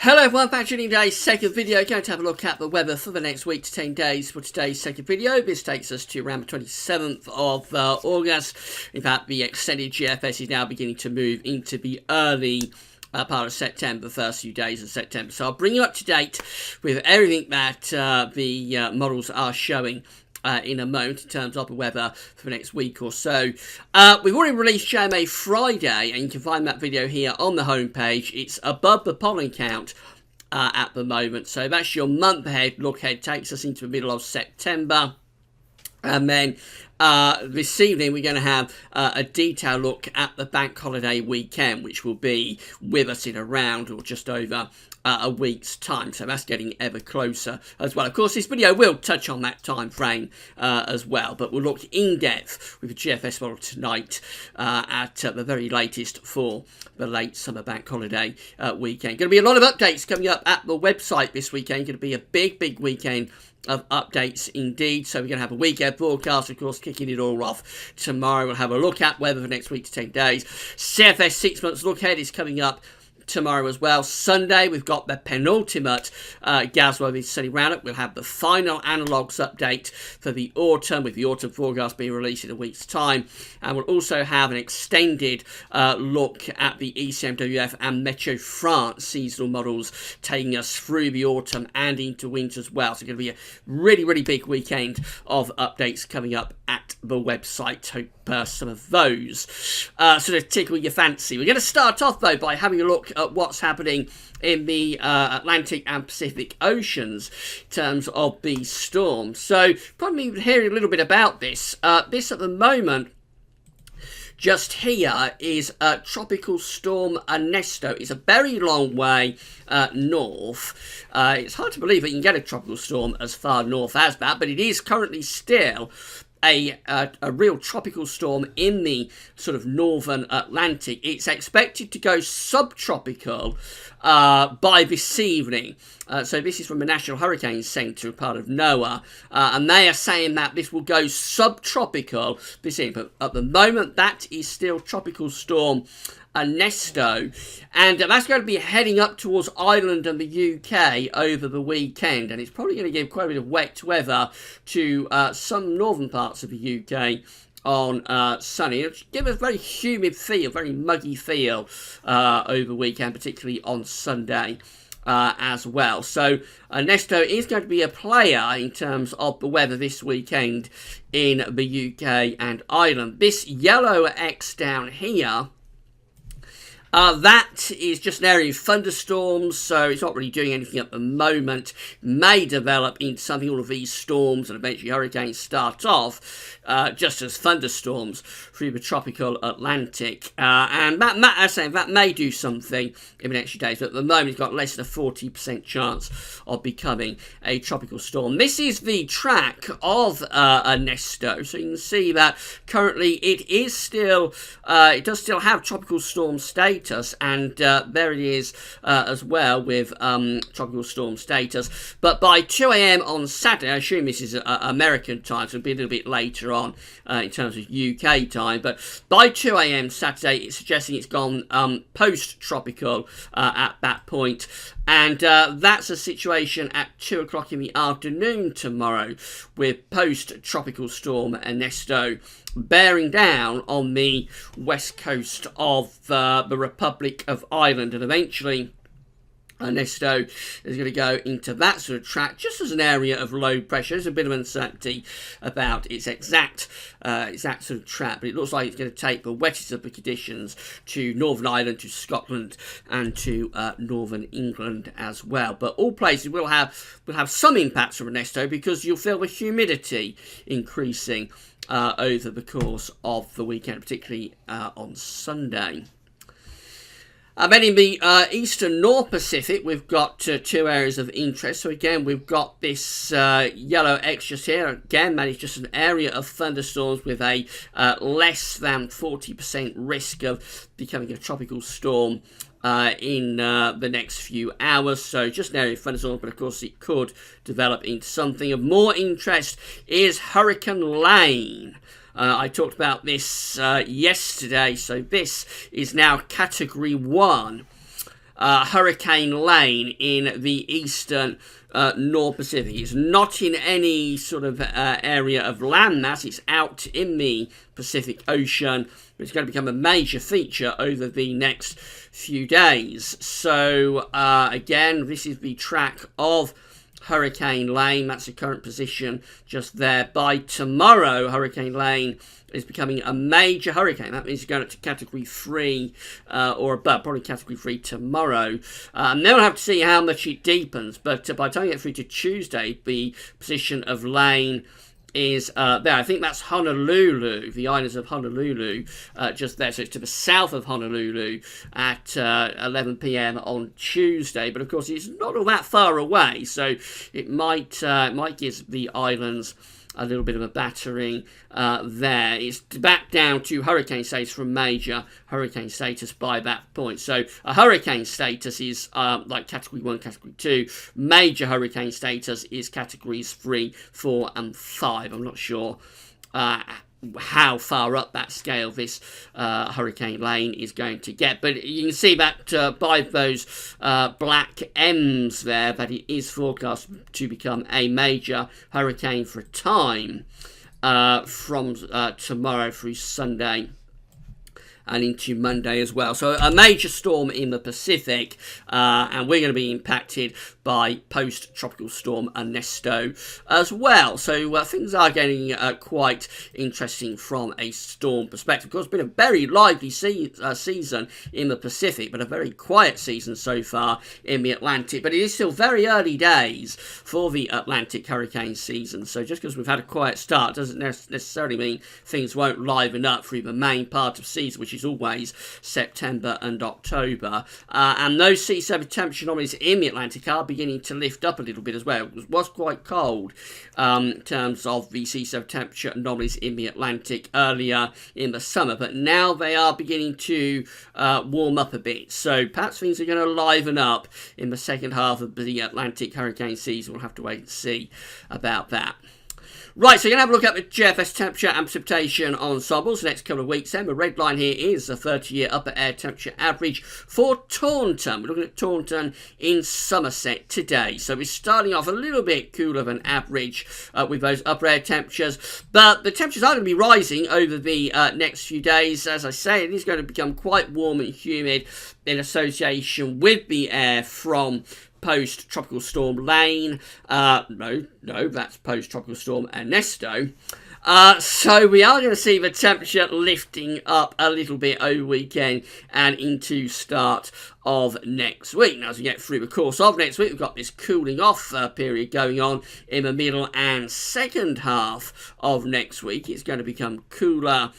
Hello everyone, back to today's second video. Going to have a look at the weather for the next week to 10 days for today's second video. This takes us to around the 27th of August. In fact, the extended GFS is now beginning to move into the early part of September, the first few days of September. So I'll bring you up to date with everything that the models are showing in a moment in terms of the weather for the next week or so. We've already released JMA Friday, and you can find that video here on the homepage. It's above the pollen count at the moment, so that's your month ahead look ahead. Takes us into the middle of September. And then this evening we're going to have a detailed look at the bank holiday weekend, which will be with us in around or just over a week's time. So that's getting ever closer as well. Of course, this video will touch on that time frame as well, but we'll look in depth with the GFS model tonight at the very latest for the late summer bank holiday weekend. Going to be a lot of updates coming up at the website this weekend. Going to be a big weekend of updates indeed. So we're going to have a weekend forecast, of course, kicking it all off tomorrow. We'll have a look at weather for next week to 10 days. CFS 6 months look ahead is coming up tomorrow as well. Sunday we've got the penultimate GASWO Sunny Roundup. We'll have the final analogues update for the autumn, with the autumn forecast being released in a week's time, and we'll also have an extended look at the ECMWF and Meteo France seasonal models, taking us through the autumn and into winter as well. So it's going to be a really big weekend of updates coming up at the website. Hope some of those sort of tickle your fancy. We're going to start off though by having a look at what's happening in the Atlantic and Pacific Oceans in terms of the storm. So probably hearing a little bit about this. This at the moment just here is Tropical Storm Ernesto. It's a very long way north. It's hard to believe that you can get a tropical storm as far north as that, but it is currently still a real tropical storm in the sort of northern Atlantic. It's expected to go subtropical by this evening. So this is from the National Hurricane Center, part of NOAA, and they are saying that this will go subtropical this evening. But at the moment, that is still Tropical Storm Ernesto, and that's going to be heading up towards Ireland and the UK over the weekend, and it's probably going to give quite a bit of wet weather to some northern parts of the UK on sunny. It'll give us a very humid feel, very muggy feel over the weekend, particularly on Sunday as well. So Ernesto is going to be a player in terms of the weather this weekend in the UK and Ireland. This yellow X down here, that is just an area of thunderstorms, so it's not really doing anything at the moment. May develop into something. All of these storms and eventually hurricanes start off just as thunderstorms through the tropical Atlantic. And that may do something in the next few days, but at the moment it's got less than a 40% chance of becoming a tropical storm. This is the track of Ernesto, so you can see that currently it is still, it does still have tropical storm status, and there it is as well with tropical storm status. But by 2 a.m. on Saturday, I assume this is American time, so it'll be a little bit later on in terms of UK time, but by 2 a.m. Saturday it's suggesting it's gone post-tropical at that point. And that's a situation at 2 o'clock in the afternoon tomorrow, with post-tropical storm Ernesto bearing down on the west coast of the Republic of Ireland, and eventually Ernesto is going to go into that sort of track just as an area of low pressure. There's a bit of uncertainty about its exact sort of track, but it looks like it's going to take the wettest of the conditions to Northern Ireland, to Scotland, and to Northern England as well. But all places will have some impacts from Ernesto, because you'll feel the humidity increasing over the course of the weekend, particularly on Sunday. Then in the eastern North Pacific, we've got two areas of interest. So again, we've got this yellow X just here. Again, that is just an area of thunderstorms with a less than 40% risk of becoming a tropical storm in the next few hours. So just an area of thunderstorms, but of course it could develop into something. Of more interest is Hurricane Lane. I talked about this yesterday, so this is now Category 1. Hurricane Lane in the eastern North Pacific. It's not in any sort of area of landmass. It's out in the Pacific Ocean. It's going to become a major feature over the next few days. So again, this is the track of Hurricane Lane. That's the current position just there. By tomorrow, Hurricane Lane is becoming a major hurricane. That means it's going up to Category 3 or above, probably Category 3 tomorrow. And then we'll have to see how much it deepens. But by the time you get through to Tuesday, the position of Lane is there. I think that's Honolulu, the islands of Honolulu, just there. So it's to the south of Honolulu at 11 p.m. on Tuesday. But of course, it's not all that far away, so it might give the islands a little bit of a battering there. It's back down to hurricane status from major hurricane status by that point. So a hurricane status is like Category 1, Category 2. Major hurricane status is Categories 3, 4 and 5. I'm not sure how far up that scale this Hurricane Lane is going to get. But you can see that by those black M's there that it is forecast to become a major hurricane for a time from tomorrow through Sunday and into Monday as well. So a major storm in the Pacific, and we're going to be impacted by post-tropical storm Ernesto as well. So things are getting quite interesting from a storm perspective. Of course, it's been a very lively season in the Pacific, but a very quiet season so far in the Atlantic. But it is still very early days for the Atlantic hurricane season. So just because we've had a quiet start doesn't necessarily mean things won't liven up through the main part of season, which is always September and October. And those sea surface temperature anomalies in the Atlantic are beginning to lift up a little bit as well. It was quite cold in terms of the sea surface temperature anomalies in the Atlantic earlier in the summer, but now they are beginning to warm up a bit. So perhaps things are going to liven up in the second half of the Atlantic hurricane season. We'll have to wait and see about that. Right, so you're going to have a look at the GFS temperature and precipitation ensembles the next couple of weeks then. The red line here is the 30-year upper air temperature average for Taunton. We're looking at Taunton in Somerset today. So we're starting off a little bit cooler than average with those upper air temperatures. But the temperatures are going to be rising over the next few days. As I say, it is going to become quite warm and humid in association with the air from post-tropical storm Lane. No, that's post-tropical storm Ernesto. So we are going to see the temperature lifting up a little bit over weekend and into start of next week. Now, as we get through the course of next week, we've got this cooling off period going on in the middle and second half of next week. It's going to become cooler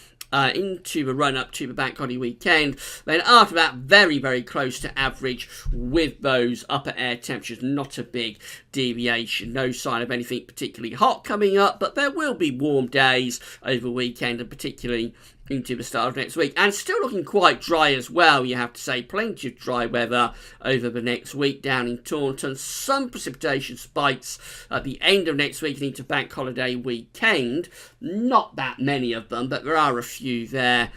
into the run-up to the bank holiday weekend. Then after that, very, very close to average with those upper air temperatures. Not a big deviation. No sign of anything particularly hot coming up, but there will be warm days over the weekend, and particularly into the start of next week. And still looking quite dry as well, you have to say. Plenty of dry weather over the next week down in Taunton. Some precipitation spikes at the end of next week and into bank holiday weekend. Not that many of them, but there are a few there.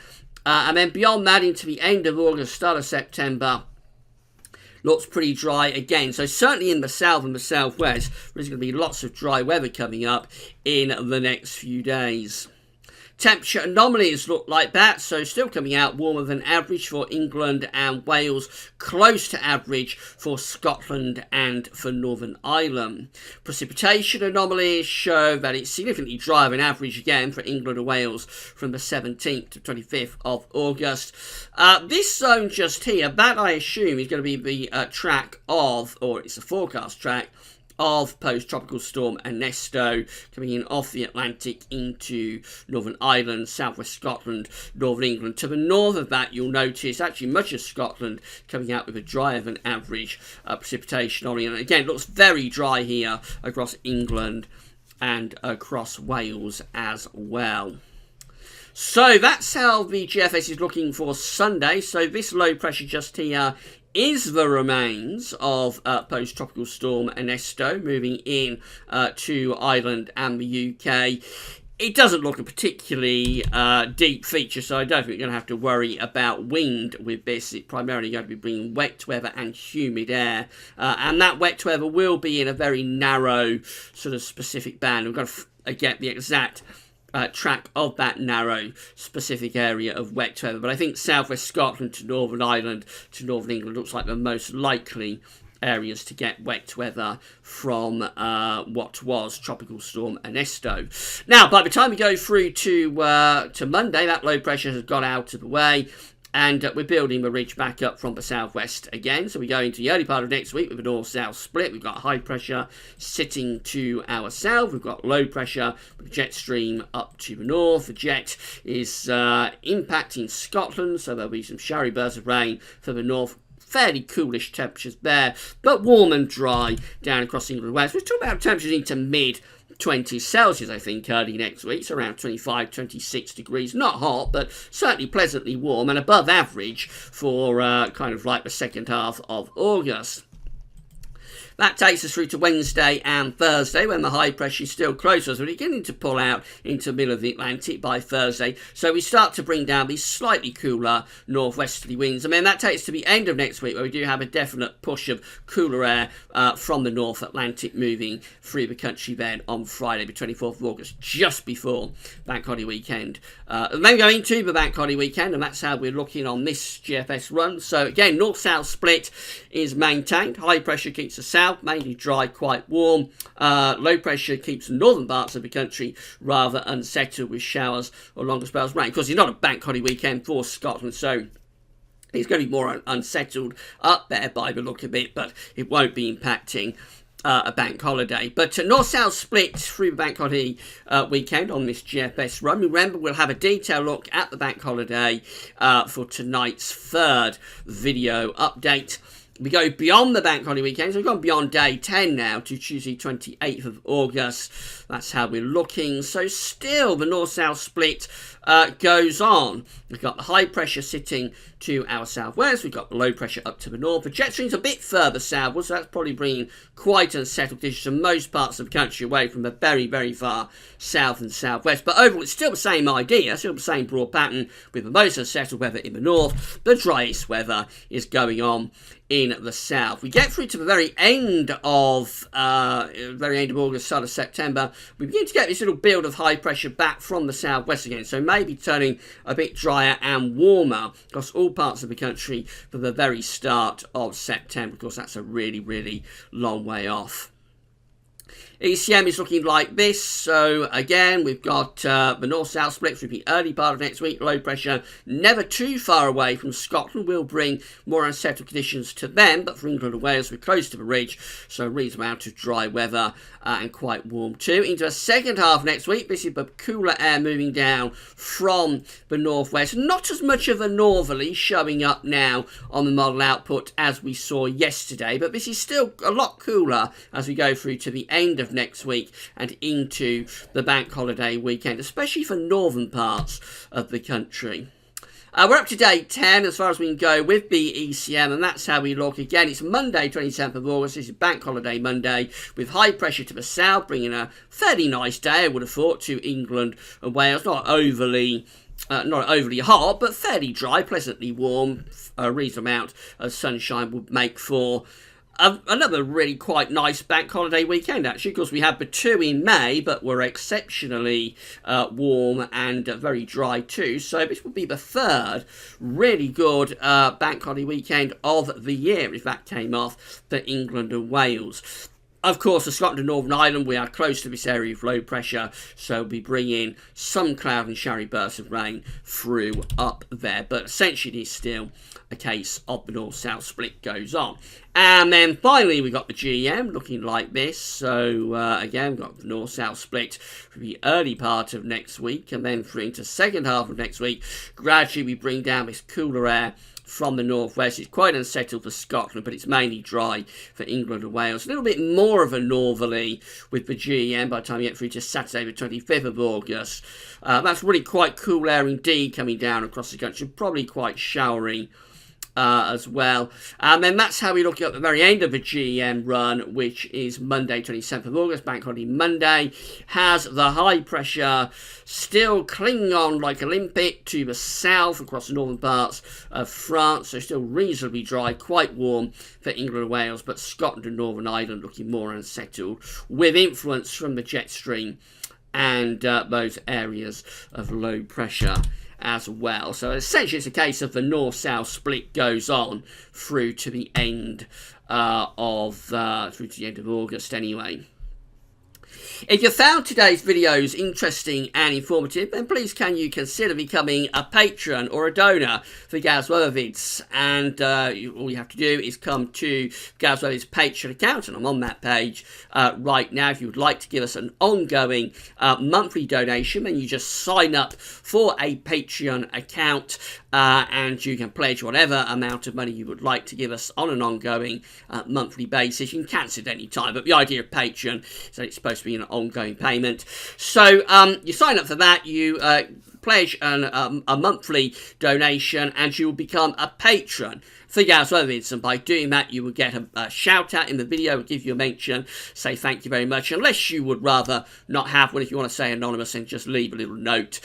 And then beyond that, into the end of August, start of September, looks pretty dry again. So certainly in the south and the southwest, there's going to be lots of dry weather coming up in the next few days. Temperature anomalies look like that, so still coming out warmer than average for England and Wales, close to average for Scotland and for Northern Ireland. Precipitation anomalies show that it's significantly drier than average again for England and Wales from the 17th to 25th of August. This zone just here, that I assume is going to be the track of, or it's a forecast track, of post-tropical storm Ernesto coming in off the Atlantic into Northern Ireland, southwest Scotland, northern England. To the north of that, you'll notice actually much of Scotland coming out with a drier than average precipitation on it. And again, it looks very dry here across England and across Wales as well. So that's how the GFS is looking for Sunday. So this low pressure just here is the remains of post-tropical storm Ernesto moving in to Ireland and the UK. it doesn't look a particularly deep feature, so I don't think you're going to have to worry about wind with this. It's primarily going to be bringing wet weather and humid air, and that wet weather will be in a very narrow sort of specific band. We've got to get the exact track of that narrow specific area of wet weather, but I think southwest Scotland to Northern Ireland to Northern England looks like the most likely areas to get wet weather from what was Tropical Storm Ernesto. Now, by the time we go through to Monday, that low pressure has got out of the way, and we're building the ridge back up from the southwest again. So we go into the early part of next week with a north-south split. We've got high pressure sitting to our south. We've got low pressure with jet stream up to the north. The jet is impacting Scotland, so there'll be some showery bursts of rain for the north. Fairly coolish temperatures there, but warm and dry down across England and Wales. We're talking about temperatures into mid 20 Celsius, I think, early next week. It's around 25, 26 degrees. Not hot, but certainly pleasantly warm and above average for kind of like the second half of August. That takes us through to Wednesday and Thursday, when the high pressure is still close. So we're beginning to pull out into the middle of the Atlantic by Thursday. So we start to bring down these slightly cooler northwesterly winds. I mean, that takes us to the end of next week, where we do have a definite push of cooler air from the North Atlantic moving through the country then on Friday, the 24th of August, just before Bank Holiday weekend. Then going into the Bank Holiday weekend, and that's how we're looking on this GFS run. So again, north-south split is maintained. High pressure keeps us south, mainly dry, quite warm. Low pressure keeps the northern parts of the country rather unsettled with showers or longer spells of rain. Of course, it's not a Bank Holiday weekend for Scotland, so it's going to be more unsettled up there by the look of it, but it won't be impacting a bank holiday. But north-south split through the bank holiday weekend on this GFS run. Remember, we'll have a detailed look at the bank holiday for tonight's third video update. We go beyond the bank holiday weekend, so we've gone beyond day 10 now to Tuesday 28th of August. That's how we're looking. So still the north-south split goes on. We've got the high pressure sitting to our southwest. We've got the low pressure up to the north. The jet stream's a bit further southwards, so that's probably bringing quite unsettled conditions to most parts of the country away from the very, very far south and southwest. But overall, it's still the same idea, still the same broad pattern, with the most unsettled weather in the north. The driest weather is going on in the south. We get through to the very end of August, start of September. We begin to get this little build of high pressure back from the southwest again, so maybe turning a bit drier and warmer across all parts of the country for the very start of September. Of course, that's a really, really long way off. ECM is looking like this. So again, we've got the north-south split through the early part of next week. Low pressure never too far away from Scotland will bring more unsettled conditions to them, but for England and Wales, we're close to the ridge, so a reasonable amount of dry weather and quite warm too. Into the second half next week, this is the cooler air moving down from the northwest. Not as much of a northerly showing up now on the model output as we saw yesterday, but this is still a lot cooler as we go through to the end of next week and into the bank holiday weekend, especially for northern parts of the country. We're up to day 10 as far as we can go with the ECM, and that's how we look. Again, it's Monday, 27th of August. This is Bank Holiday Monday, with high pressure to the south, bringing a fairly nice day, I would have thought, to England and Wales. Not overly hot, but fairly dry, pleasantly warm. A reasonable amount of sunshine would make for another really quite nice bank holiday weekend, actually. Of course, we had the two in May, but were exceptionally warm and very dry too. So this would be the third really good bank holiday weekend of the year if that came off for England and Wales. Of course, for Scotland and Northern Ireland, we are close to this area of low pressure, so we'll be bringing some cloud and showery bursts of rain through up there. But essentially, it's still a case of the north-south split goes on. And then finally, we've got the GEM looking like this. So again, we've got the north-south split for the early part of next week, and then through into the second half of next week, gradually we bring down this cooler air from the northwest. It's quite unsettled for Scotland, but it's mainly dry for England and Wales. A little bit more of a northerly with the GEM by the time you get through to Saturday the 25th of August. That's really quite cool air indeed coming down across the country, probably quite showery as well. And then that's how we look at the very end of the GEM run, which is Monday, 27th of August, Bank Holiday Monday, has the high pressure still clinging on like a limpet to the south across the northern parts of France, so still reasonably dry, quite warm for England and Wales, but Scotland and Northern Ireland looking more unsettled, with influence from the jet stream and those areas of low pressure as well. So essentially it's a case of the north-south split goes on through to the end of August anyway. If you found today's videos interesting and informative, then please can you consider becoming a patron or a donor for Gaz Weather Vids. And all you have to do is come to Gaz Weather Vids Patreon account, and I'm on that page right now. If you would like to give us an ongoing monthly donation, then you just sign up for a Patreon account and you can pledge whatever amount of money you would like to give us on an ongoing monthly basis. You can cancel at any time, but the idea of Patreon is that it's supposed to be an ongoing payment. So you sign up for that, you pledge a monthly donation, and you will become a patron for Gaz Weather Vids, and by doing that you will get a shout out in the video, we'll give you a mention, say thank you very much, unless you would rather not have one. If you want to say anonymous, and just leave a little note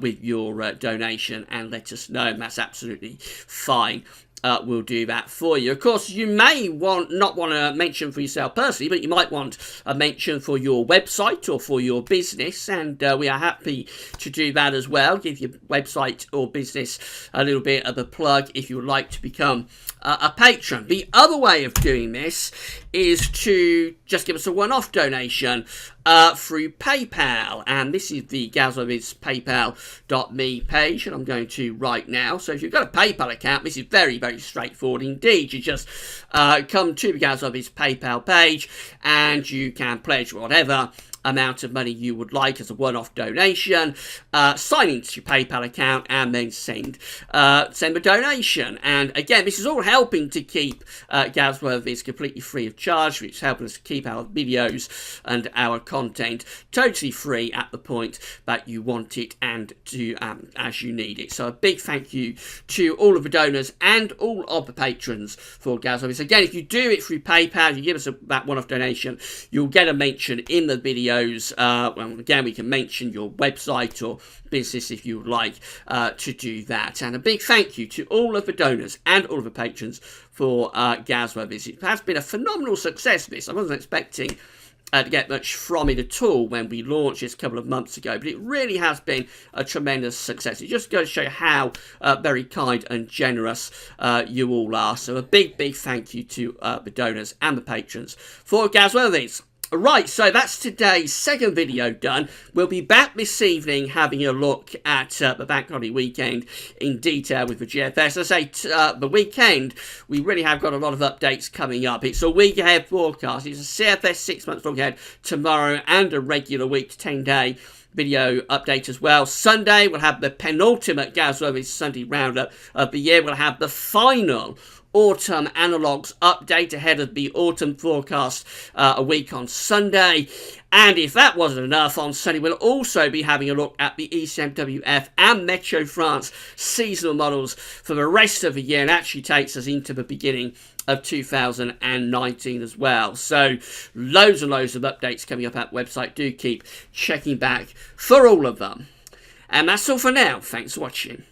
with your donation and let us know, and that's absolutely fine. We'll do that for you. Of course, you may not want to mention for yourself personally, but you might want a mention for your website or for your business, and we are happy to do that as well. Give your website or business a little bit of a plug if you would like to become a patron. The other way of doing this is to just give us a one-off donation through PayPal, and this is the Gaz Weather Vids paypal.me page, and I'm going to right now. So if you've got a PayPal account, this is very, very straightforward indeed. You just come to the Gaz Weather Vids PayPal page, and you can pledge whatever amount of money you would like as a one-off donation, sign into your PayPal account, and then send a donation. And again, this is all helping to keep Gaz Weather Vids completely free of charge, which is helping us to keep our videos and our content totally free at the point that you want it and to as you need it. So a big thank you to all of the donors and all of the patrons for Gaz Weather Vids. Again, if you do it through PayPal, you give us that one-off donation, you'll get a mention in the video. Well, again, we can mention your website or business if you would like to do that. And a big thank you to all of the donors and all of the patrons for Gaz Weather Vids. It has been a phenomenal success, this. I wasn't expecting to get much from it at all when we launched this a couple of months ago, but it really has been a tremendous success. It just goes to show you how very kind and generous you all are. So a big, big thank you to the donors and the patrons for Gaz Weather Vids. Right, so that's today's second video done. We'll be back this evening having a look at the Bank Holiday weekend in detail with the GFS. As I say, the weekend, we really have got a lot of updates coming up. It's a week ahead forecast. It's a CFS 6 months look ahead tomorrow, and a regular week to 10-day video update as well. Sunday, we'll have the penultimate Gaz Weather Vids Sunday roundup of the year. We'll have the final autumn analogues update ahead of the autumn forecast a week on Sunday. And if that wasn't enough, on Sunday we'll also be having a look at the ECMWF and Meteo France seasonal models for the rest of the year, and actually takes us into the beginning of 2019 as well. So loads and loads of updates coming up at the website. Do keep checking back for all of them. And that's all for now. Thanks for watching.